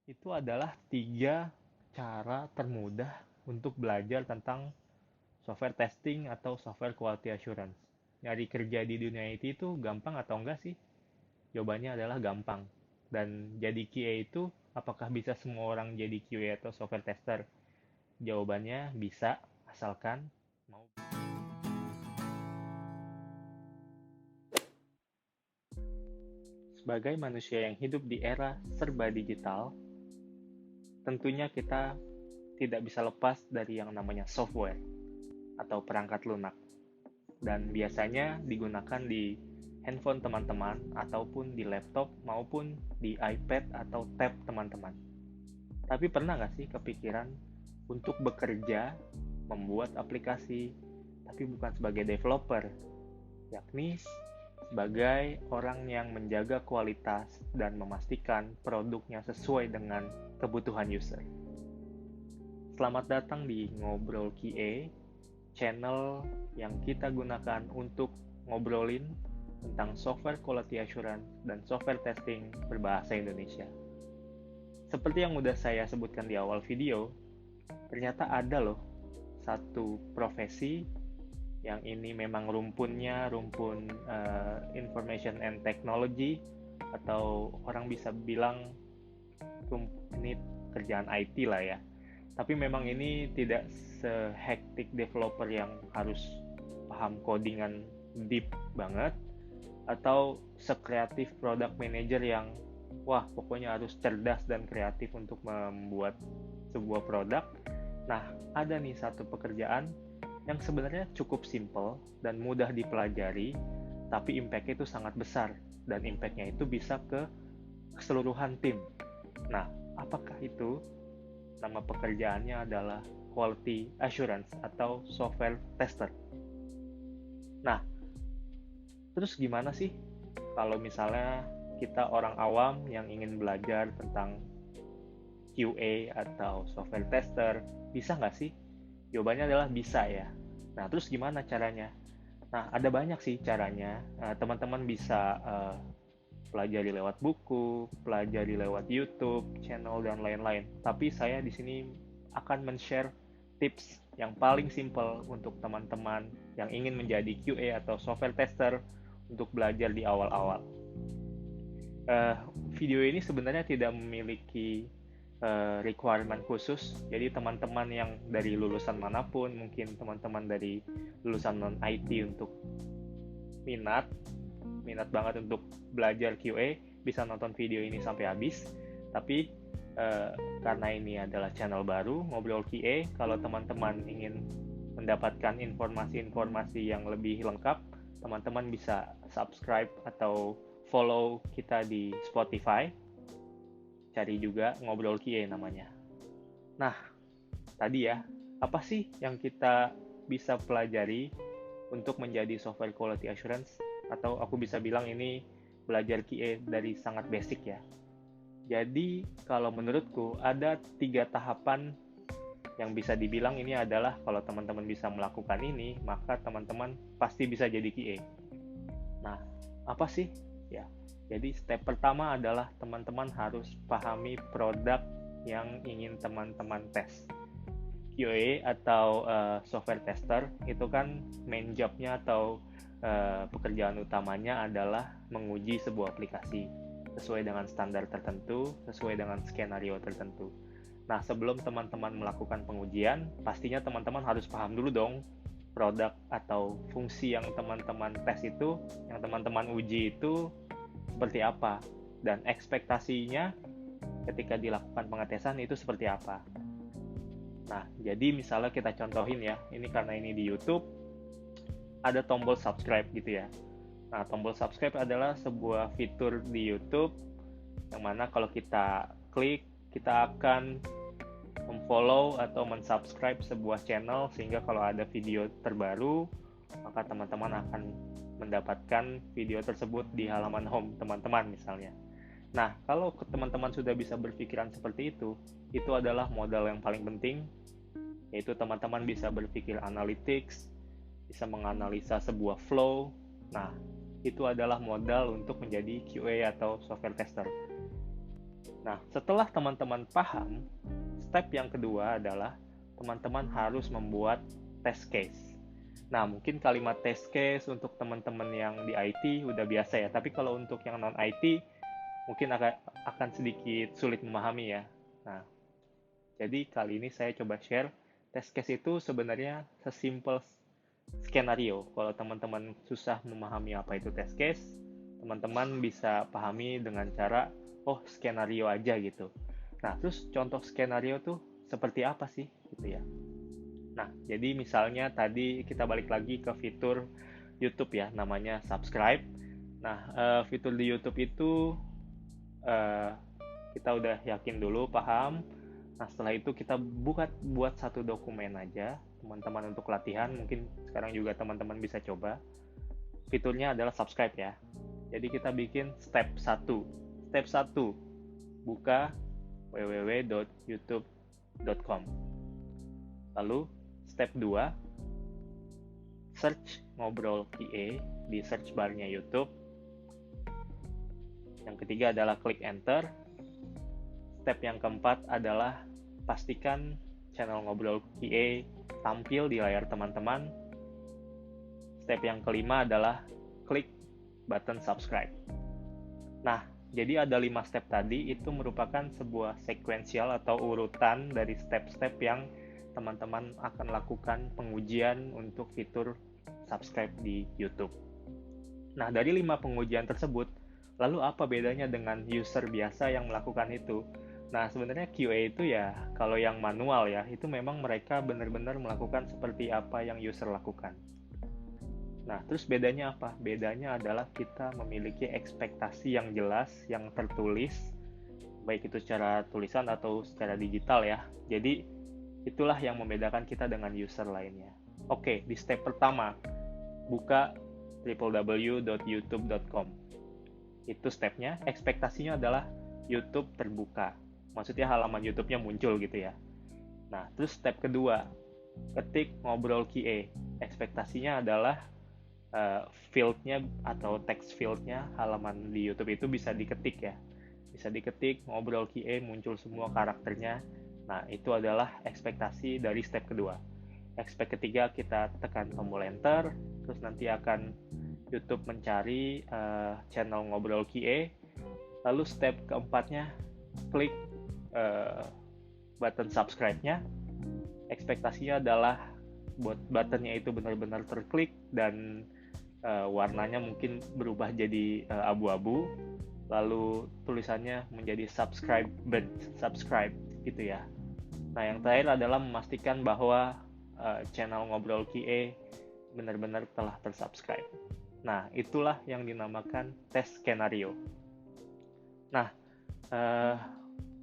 Itu adalah tiga cara termudah untuk belajar tentang software testing atau software quality assurance. Nyari kerja di dunia IT itu gampang atau enggak sih? Jawabannya adalah gampang. Dan jadi QA itu, apakah bisa semua orang jadi QA atau software tester? Jawabannya bisa, asalkan mau. Sebagai manusia yang hidup di era serba digital, tentunya kita tidak bisa lepas dari yang namanya software atau perangkat lunak. Dan biasanya digunakan di handphone teman-teman ataupun di laptop maupun di iPad atau tab teman-teman. Tapi pernah nggak sih kepikiran untuk bekerja, membuat aplikasi, tapi bukan sebagai developer, yakni sebagai orang yang menjaga kualitas dan memastikan produknya sesuai dengan kebutuhan user. Selamat datang di Ngobrol QA, channel yang kita gunakan untuk ngobrolin tentang software quality assurance dan software testing berbahasa Indonesia. Seperti yang udah saya sebutkan di awal video, ternyata ada loh satu profesi yang ini memang rumpun information and technology, atau orang bisa bilang ini kerjaan IT lah ya. Tapi memang ini tidak sehektik developer yang harus paham codingan deep banget, atau sekreatif product manager yang wah pokoknya harus cerdas dan kreatif untuk membuat sebuah produk. Nah, ada nih satu pekerjaan yang sebenarnya cukup simple dan mudah dipelajari, tapi impact-nya itu sangat besar, dan impact-nya itu bisa ke keseluruhan tim. Nah, apakah itu? Nama pekerjaannya adalah Quality Assurance atau Software Tester. Nah, terus gimana sih kalau misalnya kita orang awam yang ingin belajar tentang QA atau software tester, bisa nggak sih? Jawabannya adalah bisa ya. Nah, terus gimana caranya? Nah, ada banyak sih caranya. Teman-teman bisa pelajari lewat buku, pelajari lewat YouTube, channel, dan lain-lain. Tapi saya di sini akan men-share tips yang paling simple untuk teman-teman yang ingin menjadi QA atau software tester untuk belajar di awal-awal. Uh, Video ini sebenarnya tidak memiliki requirement khusus, jadi teman-teman yang dari lulusan manapun, mungkin teman-teman dari lulusan non-IT untuk minat minat banget untuk belajar QA, bisa nonton video ini sampai habis. Tapi karena ini adalah channel baru, Ngobrol QA, kalau teman-teman ingin mendapatkan informasi-informasi yang lebih lengkap, teman-teman bisa subscribe atau follow kita di Spotify. Cari juga Ngobrol QA namanya. Nah, tadi ya, apa sih yang kita bisa pelajari untuk menjadi software quality assurance? Atau aku bisa bilang ini belajar QA dari sangat basic ya. Jadi kalau menurutku ada 3 tahapan yang bisa dibilang ini adalah kalau teman-teman bisa melakukan ini, maka teman-teman pasti bisa jadi QA. Nah, apa sih? Ya, jadi step pertama adalah teman-teman harus pahami produk yang ingin teman-teman tes. QA atau software tester itu kan main jobnya atau pekerjaan utamanya adalah menguji sebuah aplikasi sesuai dengan standar tertentu, sesuai dengan skenario tertentu. Nah, sebelum teman-teman melakukan pengujian, pastinya teman-teman harus paham dulu dong produk atau fungsi yang teman-teman tes itu, yang teman-teman uji itu seperti apa, dan ekspektasinya ketika dilakukan pengetesan itu seperti apa. Nah, jadi misalnya kita contohin ya, ini karena ini di YouTube, ada tombol subscribe gitu ya. Nah, tombol subscribe adalah sebuah fitur di YouTube yang mana kalau kita klik, kita akan memfollow atau mensubscribe sebuah channel, sehingga kalau ada video terbaru, maka teman-teman akan mendapatkan video tersebut di halaman home teman-teman misalnya. Nah, kalau teman-teman sudah bisa berpikiran seperti itu adalah modal yang paling penting, yaitu teman-teman bisa berpikir analytics, bisa menganalisa sebuah flow. Nah, itu adalah modal untuk menjadi QA atau software tester. Nah, setelah teman-teman paham, step yang kedua adalah teman-teman harus membuat test case. Nah, mungkin kalimat test case untuk teman-teman yang di IT udah biasa ya, tapi kalau untuk yang non-IT mungkin akan sedikit sulit memahami ya. Nah, jadi kali ini saya coba share test case itu sebenarnya sesimpel skenario. Kalau teman-teman susah memahami apa itu test case, teman-teman bisa pahami dengan cara, oh skenario aja gitu. Nah, terus contoh skenario tuh seperti apa sih gitu ya. Nah, jadi misalnya tadi kita balik lagi ke fitur YouTube ya, namanya subscribe. Nah, fitur di YouTube itu eh, kita udah yakin dulu, paham. Nah, setelah itu kita buat satu dokumen aja, teman-teman untuk latihan. Mungkin sekarang juga teman-teman bisa coba. Fiturnya adalah subscribe ya. Jadi kita bikin step 1. Step 1, buka www.youtube.com. Lalu step 2, search ngobrol QA di search barnya YouTube. Yang ketiga adalah klik enter. Step yang keempat adalah pastikan channel ngobrol QA tampil di layar teman-teman. Step yang kelima adalah klik button subscribe. Nah, jadi ada 5 step tadi, itu merupakan sebuah sekuensial atau urutan dari step-step yang teman-teman akan lakukan pengujian untuk fitur subscribe di YouTube. Nah, dari 5 pengujian tersebut, lalu apa bedanya dengan user biasa yang melakukan itu? Nah, sebenarnya QA itu ya, kalau yang manual ya, itu memang mereka benar-benar melakukan seperti apa yang user lakukan. Nah, terus bedanya apa? Bedanya adalah kita memiliki ekspektasi yang jelas, yang tertulis, baik itu secara tulisan atau secara digital ya. Jadi, itulah yang membedakan kita dengan user lainnya. Oke, di step pertama, buka www.youtube.com. Itu stepnya, ekspektasinya adalah YouTube terbuka. Maksudnya halaman YouTube-nya muncul gitu ya. Nah, terus step kedua, ketik ngobrol QA. Ekspektasinya adalah field-nya atau text field-nya halaman di YouTube itu bisa diketik ya. Bisa diketik, ngobrol QA, muncul semua karakternya. Nah, itu adalah ekspektasi dari step kedua. Expect ketiga, kita tekan tombol enter, terus nanti akan YouTube mencari channel ngobrol QA. Lalu step keempatnya, klik button subscribe-nya. Ekspektasinya adalah buat buttonnya itu benar-benar terklik dan warnanya mungkin berubah jadi abu-abu, lalu tulisannya menjadi subscribe gitu ya. Nah, yang terakhir adalah memastikan bahwa channel ngobrol QA benar-benar telah tersubscribe. Nah, itulah yang dinamakan tes skenario. Nah,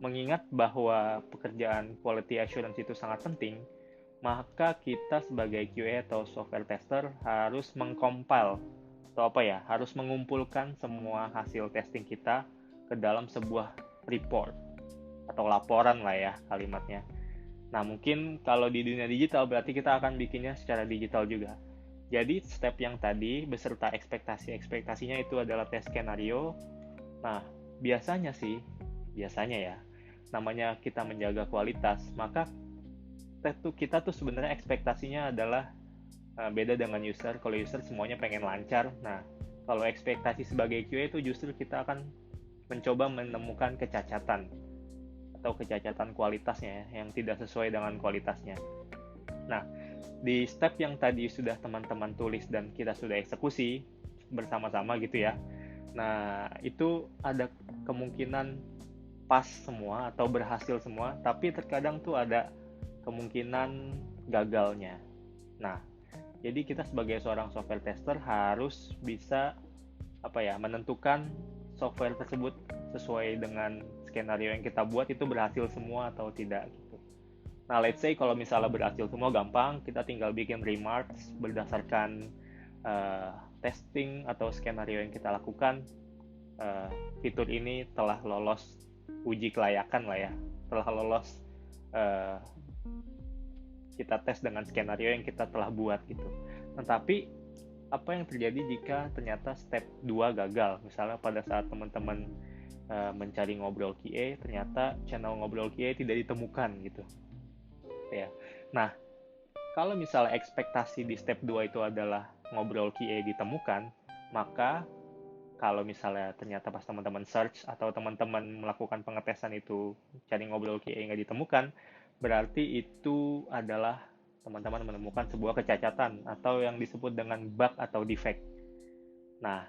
mengingat bahwa pekerjaan quality assurance itu sangat penting, maka kita sebagai QA atau software tester harus mengcompile atau harus mengumpulkan semua hasil testing kita ke dalam sebuah report atau laporan lah ya kalimatnya. Nah, mungkin kalau di dunia digital berarti kita akan bikinnya secara digital juga. Jadi step yang tadi beserta ekspektasinya itu adalah tes skenario. Nah, biasanya ya, namanya kita menjaga kualitas, maka kita tuh sebenarnya ekspektasinya adalah beda dengan user. Kalau user semuanya pengen lancar. Nah, kalau ekspektasi sebagai QA itu justru kita akan mencoba menemukan kecacatan atau kecacatan kualitasnya yang tidak sesuai dengan kualitasnya. Nah, di step yang tadi sudah teman-teman tulis dan kita sudah eksekusi bersama-sama gitu ya. Nah, itu ada kemungkinan pas semua atau berhasil semua, tapi terkadang tuh ada kemungkinan gagalnya. Nah, jadi kita sebagai seorang software tester harus bisa menentukan software tersebut sesuai dengan skenario yang kita buat itu berhasil semua atau tidak gitu. Nah, let's say kalau misalnya berhasil semua gampang, kita tinggal bikin remarks berdasarkan testing atau skenario yang kita lakukan. Fitur ini telah lolos uji kelayakan lah ya, telah lolos kita tes dengan skenario yang kita telah buat gitu. Tetapi apa yang terjadi jika ternyata step 2 gagal? Misalnya pada saat teman-teman mencari ngobrol QA, ternyata channel ngobrol QA tidak ditemukan gitu ya. Nah, kalau misalnya ekspektasi di step 2 itu adalah ngobrol QA ditemukan, maka kalau misalnya ternyata pas teman-teman search atau teman-teman melakukan pengetesan itu cari ngobrol QA nggak ditemukan, berarti itu adalah teman-teman menemukan sebuah kecacatan atau yang disebut dengan bug atau defect. Nah,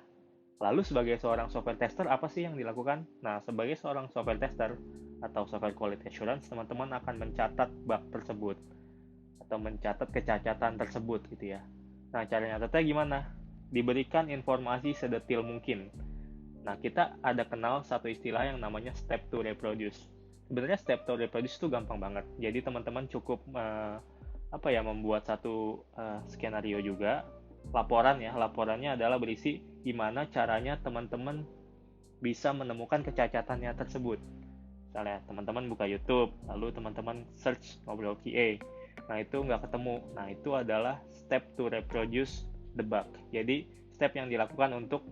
lalu sebagai seorang software tester apa sih yang dilakukan? Nah, sebagai seorang software tester atau software quality assurance, teman-teman akan mencatat bug tersebut atau mencatat kecacatan tersebut gitu ya. Nah, cara nyatetnya gimana? Diberikan informasi sedetil mungkin. Nah, kita ada kenal satu istilah yang namanya step to reproduce. Sebenarnya step to reproduce itu gampang banget. Jadi teman-teman cukup membuat satu skenario juga, laporan ya. Laporannya adalah berisi gimana caranya teman-teman bisa menemukan kecacatannya tersebut. Misalnya teman-teman buka YouTube, lalu teman-teman search ngobrol QA. Nah, itu nggak ketemu. Nah, itu adalah step to reproduce the bug. Jadi, step yang dilakukan untuk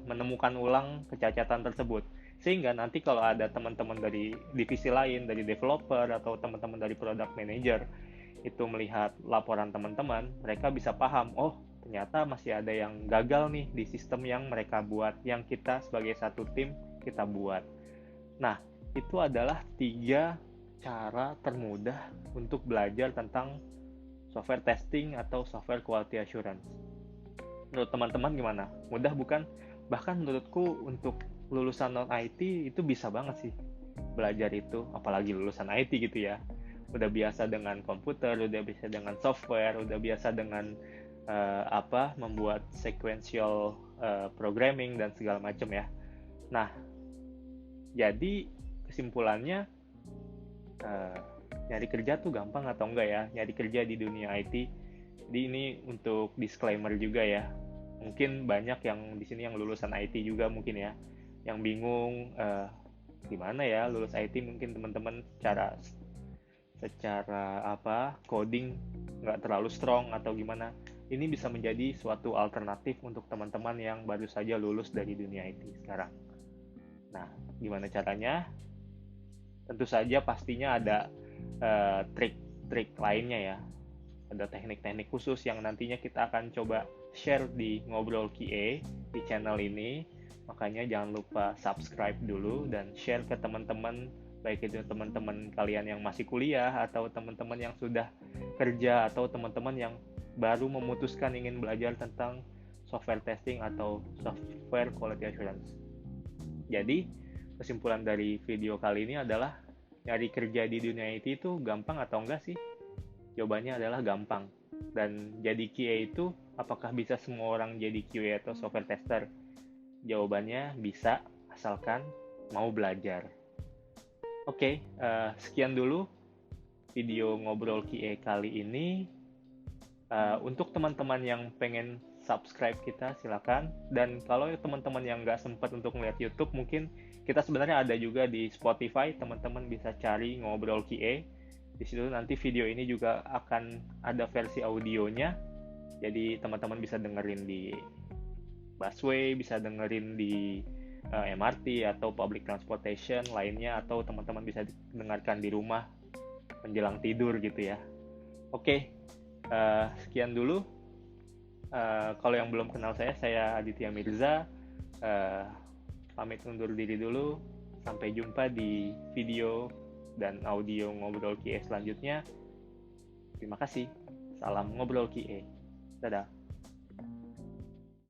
menemukan ulang kecacatan tersebut. Sehingga nanti kalau ada teman-teman dari divisi lain, dari developer atau teman-teman dari product manager itu melihat laporan teman-teman, mereka bisa paham, oh ternyata masih ada yang gagal nih di sistem yang mereka buat, yang kita sebagai satu tim kita buat. Nah, itu adalah 3 cara termudah untuk belajar tentang software testing atau software quality assurance. Menurut teman-teman gimana? Mudah bukan? Bahkan menurutku untuk lulusan non-IT itu bisa banget sih belajar itu, apalagi lulusan IT gitu ya. Udah biasa dengan komputer, udah biasa dengan software, udah biasa dengan membuat sequential programming dan segala macam ya. Nah, jadi kesimpulannya nyari kerja tuh gampang atau enggak ya? Nyari kerja di dunia IT. Jadi ini untuk disclaimer juga ya. Mungkin banyak yang di sini yang lulusan IT juga mungkin ya, yang bingung gimana ya lulus IT, mungkin teman-teman secara coding nggak terlalu strong atau gimana. Ini bisa menjadi suatu alternatif untuk teman-teman yang baru saja lulus dari dunia IT sekarang. Nah, gimana caranya? Tentu saja pastinya ada trik-trik lainnya ya. Ada teknik-teknik khusus yang nantinya kita akan coba share di Ngobrol QA di channel ini. Makanya jangan lupa subscribe dulu dan share ke teman-teman, baik itu teman-teman kalian yang masih kuliah atau teman-teman yang sudah kerja atau teman-teman yang baru memutuskan ingin belajar tentang software testing atau software quality assurance. Jadi, kesimpulan dari video kali ini adalah nyari kerja di dunia IT itu gampang atau enggak sih? Jawabannya adalah gampang. Dan jadi QA itu, apakah bisa semua orang jadi QA atau software tester? Jawabannya bisa, asalkan mau belajar. Oke, sekian dulu video ngobrol QA kali ini. Untuk teman-teman yang pengen subscribe kita, silakan. Dan kalau teman-teman yang nggak sempat untuk melihat YouTube, mungkin kita sebenarnya ada juga di Spotify. Teman-teman bisa cari ngobrol QA. Di situ nanti video ini juga akan ada versi audionya. Jadi teman-teman bisa dengerin di busway, bisa dengerin di MRT atau public transportation lainnya, atau teman-teman bisa dengarkan di rumah menjelang tidur gitu ya. Oke, sekian dulu. Kalau yang belum kenal saya Aditya Mirza. Pamit undur diri dulu. Sampai jumpa di video dan audio Ngobrol QA selanjutnya. Terima kasih. Salam Ngobrol QA. Dadah.